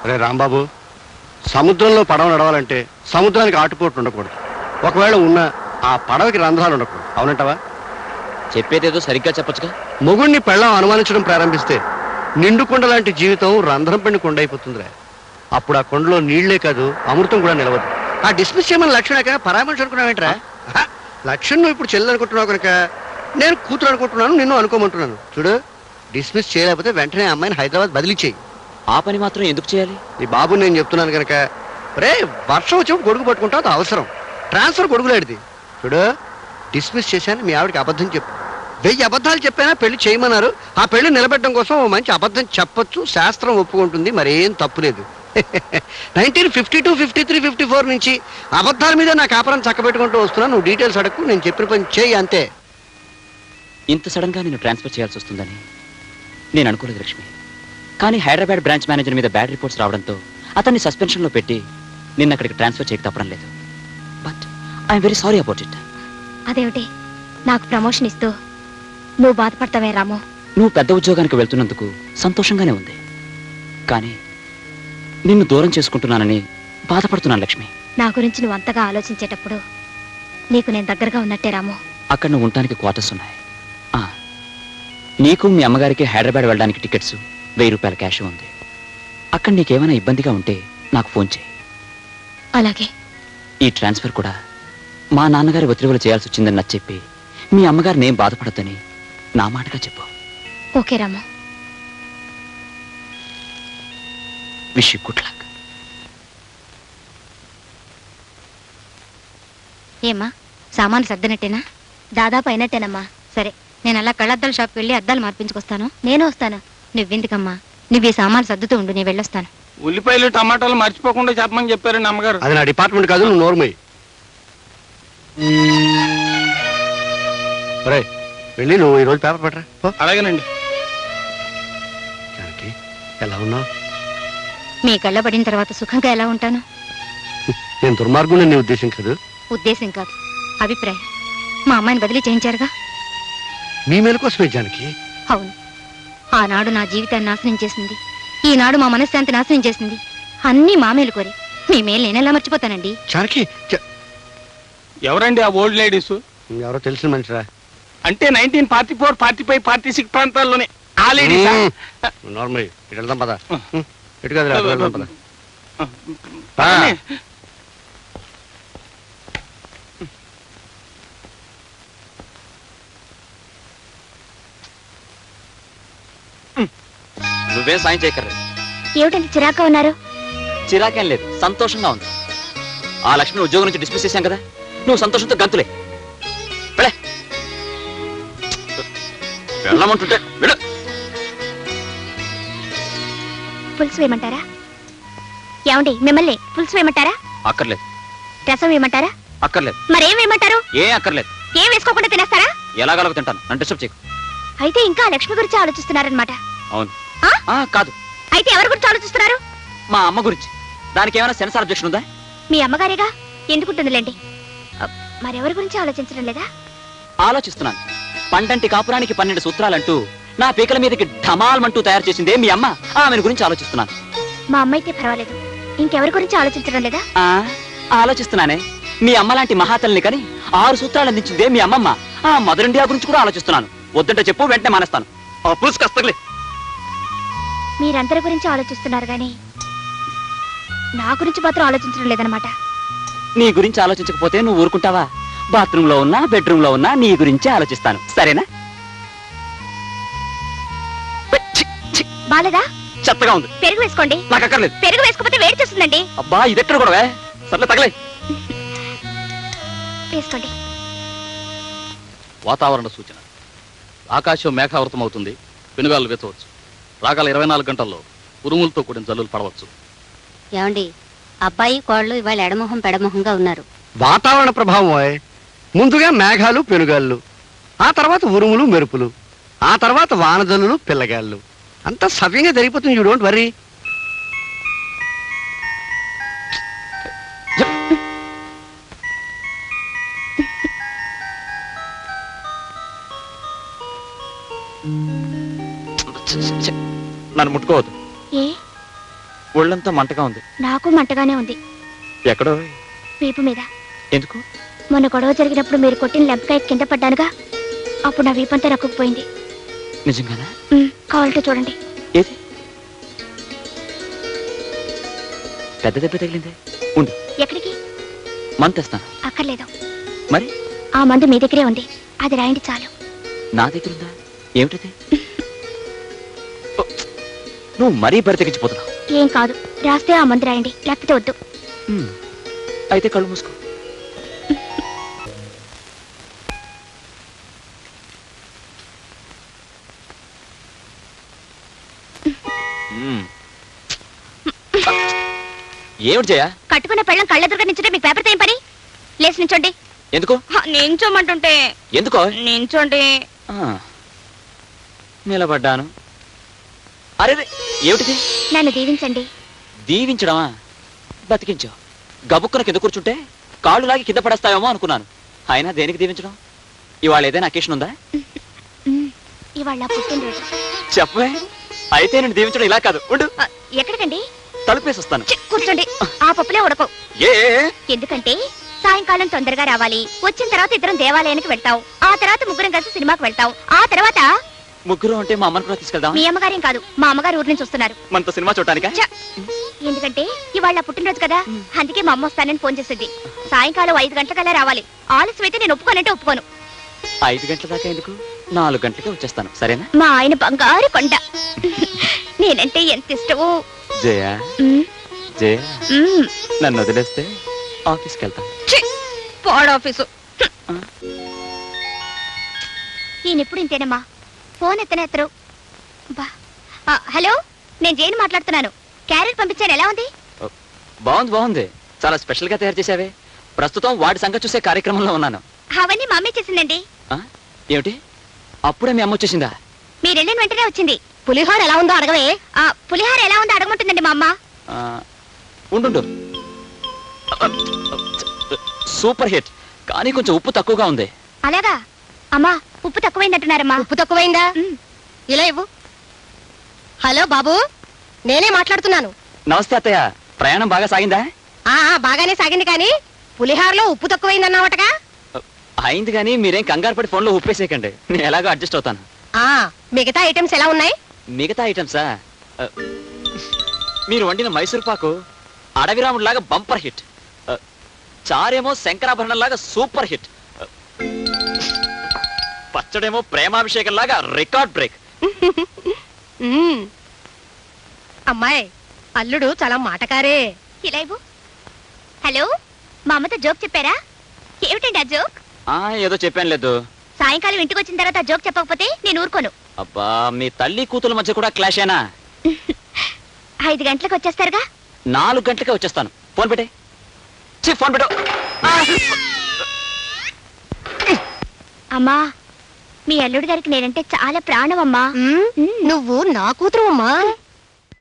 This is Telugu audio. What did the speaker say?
అరే రాంబాబు, సముద్రంలో పడవ నడవాలంటే సముద్రానికి ఆటుపోట్లు ఉండకూడదు. ఒకవేళ ఉన్న ఆ పడవకి రంధ్రాలు ఉండకూడదు. అవునంటావా? చెప్పేదేదో సరిగ్గా చెప్పొచ్చుగా. మొగుణ్ణి పెళ్ళం అనుమానించడం ప్రారంభిస్తే నిండు కొండ లాంటి జీవితం రంధ్రం పెండి కొండ అయిపోతుందిరా. అప్పుడు ఆ కొండలో నీళ్లే కాదు, అమృతం కూడా నిలవదు. ఆ డిస్మిస్ చేయమని లక్ష్మణ పరామర్శ అనుకున్నావేంట్రా? లక్ష్మణ్ నువ్వు ఇప్పుడు చెల్లెలు అనుకుంటున్నావు కనుక నేను కూతురు అనుకుంటున్నాను, నిన్ను అనుకోమంటున్నాను. చూడు, డిస్మిస్ చేయలేకపోతే వెంటనే అమ్మాయిని హైదరాబాద్ బదిలీ చేయి. ఆ పని మాత్రం ఎందుకు చేయాలి? నీ బాబు నేను చెప్తున్నాను కనుక. రే, వర్షం వచ్చినప్పుడు గొడుగు పట్టుకుంటావు, అది అవసరం. ట్రాన్స్ఫర్ గొడుగులాడిది. చూడు, డిస్మిస్ చేశాను, మీ ఆవిడకి అబద్ధం చెప్పు. 1000 అబద్ధాలు చెప్పైనా పెళ్లి చేయమన్నారు. ఆ పెళ్లి నిలబెట్టడం కోసం ఓ మంచి అబద్ధం చెప్పొచ్చు, శాస్త్రం ఒప్పుకుంటుంది, మరేం తప్పులేదు. 1952, 53, 54 నుంచి అబద్ధాల మీద నా కాపురం చక్కబెట్టుకుంటూ వస్తున్నా. నువ్వు డీటెయిల్స్ అడగకు, నేను చెప్పిన పని చేయి అంతే. ఇంత సడన్ గా నేను ట్రాన్స్ఫర్ చేయాల్సి వస్తుందని నేను అనుకోలేదు లక్ష్మి. కానీ హైదరాబాద్ బ్రాంచ్ మేనేజర్ మీద బ్యాడ్ రిపోర్ట్స్ రావడంతో అతన్ని సస్పెన్షన్ లో పెట్టి నిన్న అక్కడికి ట్రాన్స్ఫర్ చేయక తప్పడం లేదు. But I'm very sorry about it. అదేమిటి, నాకు ప్రమోషన్ ఇస్తూ నువ్వు బాధపడతావే రాము? నువ్వు పెద్ద ఉద్యోగానికి వెళ్తున్నందుకు సంతోషంగానే ఉంది, కానీ నిన్ను దూరం చేసుకుంటున్నానని బాధపడుతున్నాను లక్ష్మి. నా గురించి నువ్వు అంతగా ఆలోచించేటప్పుడు నీకు నేను దగ్గరగా ఉన్నట్టే రాము. అక్కడ నువ్వు ఉండటానికి క్వార్టర్స్ ఉన్నాయి. నీకు మీ అమ్మగారికి హైదరాబాద్ వెళ్ళడానికి టికెట్స్, 1000 రూపాయల క్యాష్ ఉంది. అక్కడ నీకేమైనా ఇబ్బందిగా ఉంటే నాకు ఫోన్ చేయి. అలాగే. ఈ ట్రాన్స్ఫర్ కూడా మా నాన్నగారి ఒత్తిడిలో చేయాల్సి వచ్చిందని నచ్చి చెప్పి మీ అమ్మగారిని ఏం బాధపడద్దని నా మాటగా చెప్పు. Okay Ramu. Wish you good luck. ఏమ్మా, సామాన్లు సర్దినట్టేనా? దాదాపు అయినట్టేనమ్మా. సరే, నేను అలా కళ్ళద్దాల షాప్కి వెళ్ళి అద్దాలు మార్పించుకొస్తాను. నేను వస్తాను. నువ్వెందుకమ్మా, నువ్వు ఈ సామాన్లు సర్దుతూ ఉండు, నేను వెళ్ళొస్తాను. ఉల్లిపాయలు టమాటాలు మర్చిపోకుండా చెప్పమని చెప్పారండి అమ్మగారు. అది నా డిపార్ట్మెంట్ కాదు, నువ్వు నోర్మై. వెళ్ళి నువ్వు ఈరోజు పేపర్ పట్టరా. అలాగేనండి. జానకి, ఎలా ఉన్నావు? మీ కళ్ళ పడిన తర్వాత సుఖంగా ఎలా ఉంటాను? నేను దుర్మార్గుని నీ ఉద్దేశం కాదు. ఉద్దేశం కాదు, అభిప్రాయం. మా అమ్మాయిని బదిలీ చేయించారుగా. మీ మేలు కోసమే జానకి. అవును, ఆనాడు నా జీవితాన్ని నాశనం చేసింది, ఈనాడు మా మనశ్శాంతి నాశనం చేసింది. అన్నీ మా మేలు కోరి. మీ మేలు నేనెలా మర్చిపోతానండి? జానకి, ఎవరండి ఆ ఓల్డ్ లేడీస్? ఎవరో తెలిసిన మనిషిరా. అంటే 1944, 45, 46 ప్రాంతాల్లోనే ఆ లేడీస్. నార్మల్. ఇటు వెళ్దాం పద. ఇటు కాదురా, అటు వెళ్దాం పద. నువ్వేం సాయం చేయక్కర్లేదు. ఏమిటంటే చిరాక ఉన్నారు? చిరాకేం లేదు, సంతోషంగా ఉంది. ఆ లక్ష్మిని ఉద్యోగం నుంచి డిస్మిస్ చేశాం కదా, నువ్వు సంతోషంతో గంతులే. వెళ్ళమంటుంటే వెళ్ళు. పులుసు వేయమంటారా? ఏమండి, మిమ్మల్ని పులుసు వేయమంటారా? అక్కర్లేదు. రసం వేయమంటారా? అక్కర్లేదు. మరేం వేయమంటారు? ఏం అక్కర్లేదు. ఏం వేసుకోకుండా తినేస్తారా? ఎలాగలగ తింటాను, నన్ను డిస్టర్బ్ చేయకు. అయితే ఇంకా లక్ష్మి గురించి ఆలోచిస్తున్నారనమాట. అవును. కాదు. అయితే ఎవరి గురించి ఆలోచిస్తున్నారు? మా అమ్మ గురించి. దానికి ఏమైనా సెన్సార్ అబ్జెక్షన్ ఉందా? మీ అమ్మగారేగా, ఎందుకుంటుందిలేండి. మరెవరి గురించి ఆలోచించడం లేదా? ఆలోచిస్తున్నాను. పండంటి కాపురానికి 12 సూత్రాలంటూ నా పీకల మీదకి ఢమాల్మంటూ తయారు చేసిందే మీ అమ్మ. ఆమెను గురించి ఆలోచిస్తున్నాను. మా అమ్మ అయితే పర్వాలేదు, ఇంకెవరి గురించి ఆలోచించడం లేదా? ఆలోచిస్తున్నానే. మీ అమ్మ లాంటి మహాతల్ని కని 6 సూత్రాలు అందించిందే మీ అమ్మమ్మ. ఆ మదర్ ఇండియా గురించి కూడా ఆలోచిస్తున్నాను. వద్దంటే చెప్పు, వెంటనే మానేస్తాను. పులుసు కస్తలే. మీరందరి గురించి ఆలోచిస్తున్నారు గాని నా గురించి మాత్రం ఆలోచించడం లేదనమాట. నీ గురించి ఆలోచించకపోతే నువ్వు ఊరుకుంటావా? బాత్రూమ్ లో ఉన్నా, బెడ్రూమ్ లో ఉన్నా నీ గురించే ఆలోచిస్తాను. సరేనా? బాలేదా? చెత్తగా ఉంది. పెరుగు వేసుకోండి. నాకు అక్కర్లేదు. పెరుగు వేసుకోకపోతే వేడి చేస్తుందండి. అబ్బా, ఇదెక్కడ కూడా సర్లే, తగలే. వేసుకోండి. వాతావరణ సూచన. ఆకాశం మేఘావృతం అవుతుంది, పెనుగాలు వెచ్చవచ్చు. రాగల 24 గంటల్లో ఉరుములతో కూడిన జల్లులు పడవచ్చు. ఏమండి, అబ్బాయి కోళ్ళు ఇవాళ ఎడమొహం పెడమొహంగా ఉన్నారు. వాతావరణ ప్రభావం. ముందుగా మేఘాలు, పెనుగాళ్ళు, ఆ తర్వాత ఉరుములు, మెరుపులు, ఆ తర్వాత వానజల్లులు, పిల్లగాళ్ళు. అంతా సవ్యంగా జరిగిపోతుంది. You don't worry. నన్ను ముట్టుకోవద్దు. ఏ ఒళ్ళంతా మంటగా ఉంది. నాకు మంటగానే ఉంది. ఎక్కడో? వీపు మీద. ఎందుకు? మొన్న గొడవ జరిగినప్పుడు మీరు కొట్టిన లెంపకాయ కింద పడ్డానుగా, అప్పుడు నా వీపంతా రక్కుపోయింది. నిజంగానా? కావాలంటే చూడండి. ఏది? పెద్ద దెబ్బ తగిలిందే. ఉండు. ఎక్కడికి? మందు తెస్తాను. అక్కర్లేదు. మరి? ఆ మందు మీ దగ్గరే ఉంది, అది రాయండి చాలు. నా దగ్గర ఉందా? ఏమిటది? నువ్వు మరీ బరి తెగించిపోతున్నావు. ఏం కాదు, రాస్తే ఆ మందు రాయండి, లేకపోతే వద్దు. అయితే కళ్ళు మూసుకో. ఏమిటి జయ? కట్టుకున్న పెళ్ళం కళ్ళెదురుగా నించుంటే మీకు పేపర్తో ఏం పని? లేచి నించోండి. ఎందుకు? నించోమంటుంటే. ఎందుకో? నించోండి. నిలబడ్డాను. అరే ఏమిటిది? నన్ను దీవించండి. దీవించడమా? బతికించావు. గబుక్కున కింద కూర్చుంటే కాళ్ళు లాగి కింద పడేస్తావేమో అనుకున్నాను. అయినా దేనికి దీవించడం? ఇవాళ ఏదైనా అకేషన్ ఉందా? ఇవాళ పుట్టినరోజు. చెప్పవే. అయితే నేను దీవించడం ఇలా కాదు. ఉండు. ఎక్కడికండి? తలుపేసి వస్తాను. కూర్చోండి. ఆ పప్పులే ఉడకవు. ఎందుకంటే సాయంకాలం తొందరగా రావాలి. వచ్చిన తర్వాత ఇద్దరం దేవాలయానికి వెళ్తాం. ఆ తర్వాత ముగ్గురం కలిసి సినిమాకి వెళ్తాం. ఆ తర్వాత ముగ్గురు అంటే మా అమ్మని కూడా తీసుకెళ్దాం. మీ అమ్మగారేం కాదు, మా అమ్మగారు ఊరు నుంచి వస్తున్నారు. మనతో సినిమా చూడటానికా? ఎందుకంటే ఇవాళ పుట్టినరోజు కదా, అందుకే మా అమ్మ వస్తానని ఫోన్ చేసింది. సాయంకాలం 5 గంటలకల్లా రావాలి. ఆలస్యం అయితే నేను ఒప్పుకోనంటే ఒప్పుకోను. 5 గంటల దాకా ఎందుకు? 4 గంటలకే వచ్చేస్తాను. సరేనా? మా ఆయన బంగారు కొండ. నేనంటే ఎంత ఇష్టమో. జయ జయ, నన్ను వదిలేస్తే ఆఫీస్కి వెళ్తాను. పాడాఫీసు. ఈయనెప్పుడు ఇంతేనమ్మా, ఫోన్ ఎత్తనేత్తరు. హలో, నేను జైన్ మాట్లాడుతున్నాను. క్యారెట్ పంపించాను, ఎలా ఉంది? బాగుంది బాగుంది. చాలా స్పెషల్ గా తయారు చేసావే. ప్రస్తుతం వాడి సంగతి చూసే కార్యక్రమంలో ఉన్నాను. అవన్నీ మా అమ్మే చేసిందండి. ఏమిటి? అప్పుడే మీ అమ్మ వచ్చేసిందా? మీరు వెళ్ళిన వెంటనే వచ్చింది. పులిహోర ఎలా ఉందో అడగవే. పులిహోర ఎలా ఉందో అడగమంటుందండి మా అమ్మ. ఉండు. సూపర్ హిట్, కానీ కొంచెం ఉప్పు తక్కువగా ఉంది. అలాగా? అమ్మా, ఉప్పు తక్కువైందంటున్నారమ్మా. ఉప్పు తక్కువైందా? ఇలా ఇవ్వు. హలో బాబు, నేనే మాట్లాడుతున్నాను. నమస్తే అత్తయ్య. ప్రయాణం బాగా సాగిందా? బాగానే సాగింది, కానీ పులిహారలో ఉప్పు తక్కువైందన్నావటగా? అయింది, కానీ మీరేం కంగారు పడి ఫోన్లో ఉప్పేసేయకండి. నేను ఎలాగో అడ్జస్ట్ అవుతాను. మిగతా ఐటమ్స్ ఎలా ఉన్నాయి? మిగతా ఐటమ్సా? మీరు వండిన మైసూర్ పాకు అడవిరాముడిలాగా బంపర్ హిట్. చారేమో శంకరాభరణం లాగా సూపర్ హిట్. పచ్చడేమో ప్రేమాభిషేకం లాగా రికార్డ్ బ్రేక్. అమ్మాయి, అల్లుడు చాలా మాటకారే. ఇలా ఇవ్వు. హలో, మా అమ్మతో జోక్ చెప్పారా? ఏమిటండి ఆ జోక్? ఏదో చెప్పాను లేదు. సాయంకాలం ఇంటికి వచ్చిన తర్వాత ఆ జోక్ చెప్పకపోతే నేను ఊరుకోను. అబ్బా, మీ తల్లి కూతుల మధ్య కూడా క్లాషేనా? 5 గంటలకు వచ్చేస్తారుగా? 4 గంటలకే వచ్చేస్తాను. ఫోన్ పెట్టే. ఫోన్ పెట్టు. అమ్మా, మీ అల్లుడు గారికి నేనంటే చాలా ప్రాణం అమ్మా. నువ్వు నా కూతురు అమ్మా.